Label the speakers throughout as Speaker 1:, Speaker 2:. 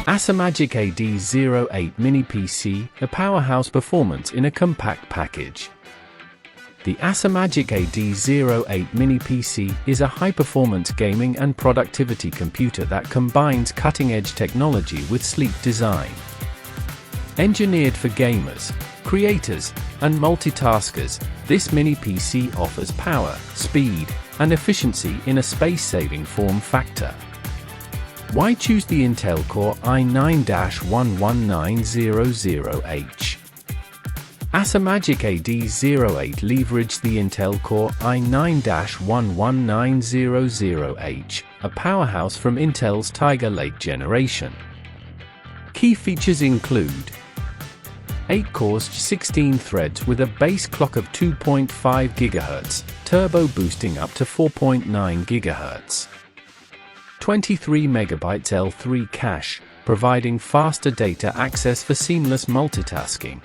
Speaker 1: ACEMAGIC AD08 Mini PC, a powerhouse performance in a compact package. The ACEMAGIC AD08 Mini PC is a high-performance gaming and productivity computer that combines cutting-edge technology with sleek design. Engineered for gamers, creators, and multitaskers, this Mini PC offers power, speed, and efficiency in a space-saving form factor. Why choose the Intel Core i9-11900H? ACEMAGIC AD08 leveraged the Intel Core i9-11900H, a powerhouse from Intel's Tiger Lake generation. Key features include 8 cores, 16 threads with a base clock of 2.5 GHz, turbo boosting up to 4.9 GHz. 23 MB L3 cache, providing faster data access for seamless multitasking.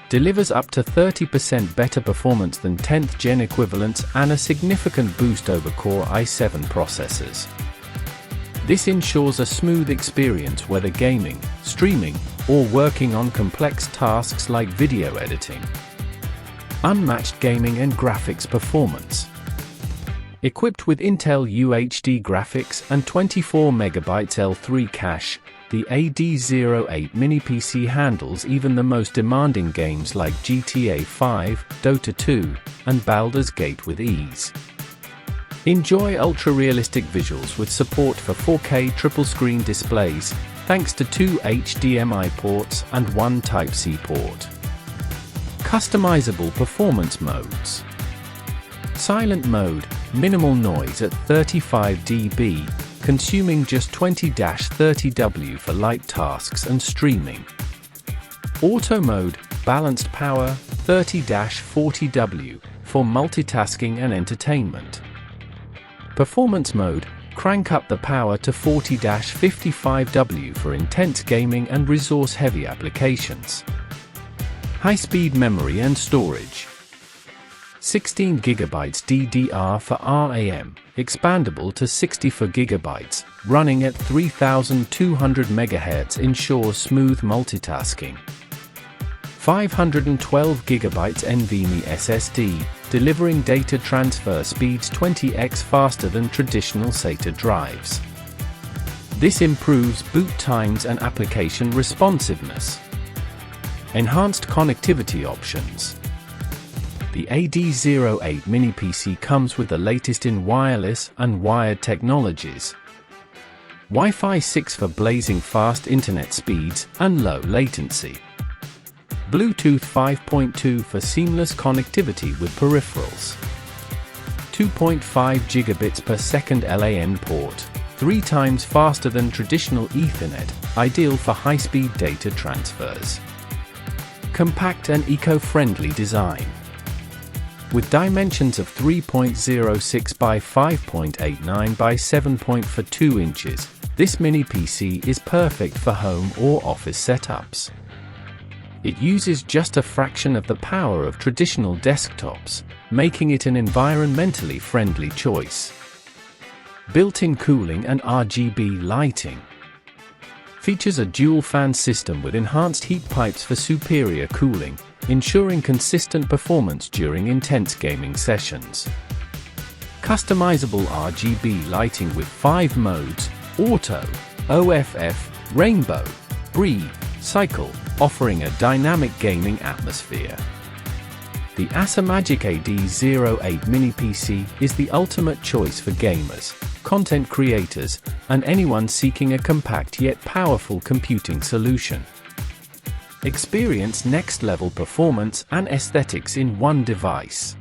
Speaker 1: Delivers up to 30% better performance than 10th gen equivalents and a significant boost over Core i7 processors. This ensures a smooth experience whether gaming, streaming, or working on complex tasks like video editing. Unmatched gaming and graphics performance. Equipped with Intel UHD graphics and 24 MB L3 cache, the AD08 Mini PC handles even the most demanding games like GTA 5, Dota 2, and Baldur's Gate with ease. Enjoy ultra-realistic visuals with support for 4K triple-screen displays, thanks to 2 HDMI ports and 1 Type-C port. Customizable performance modes. Silent mode, minimal noise at 35 dB, consuming just 20-30 W for light tasks and streaming. Auto mode, balanced power, 30-40 W, for multitasking and entertainment. Performance mode, crank up the power to 40-55 W for intense gaming and resource-heavy applications. High-speed memory and storage. 16 GB DDR for RAM, expandable to 64 GB, running at 3200 MHz ensures smooth multitasking. 512 GB NVMe SSD, delivering data transfer speeds 20x faster than traditional SATA drives. This improves boot times and application responsiveness. Enhanced connectivity options. The AD08 Mini PC comes with the latest in wireless and wired technologies. Wi-Fi 6 for blazing fast internet speeds and low latency. Bluetooth 5.2 for seamless connectivity with peripherals. 2.5 gigabits per second LAN port, 3 times faster than traditional Ethernet, ideal for high-speed data transfers. Compact and eco-friendly design. With dimensions of 3.06 by 5.89 by 7.42 inches, this Mini PC is perfect for home or office setups. It uses just a fraction of the power of traditional desktops, making it an environmentally friendly choice. Built-in cooling and RGB lighting. Features a dual-fan system with enhanced heat pipes for superior cooling, ensuring consistent performance during intense gaming sessions. Customizable RGB lighting with 5 modes: Auto, OFF, Rainbow, Breathe, Cycle, offering a dynamic gaming atmosphere. The ACEMAGIC AD08 Mini PC is the ultimate choice for gamers, content creators, and anyone seeking a compact yet powerful computing solution. Experience next-level performance and aesthetics in one device.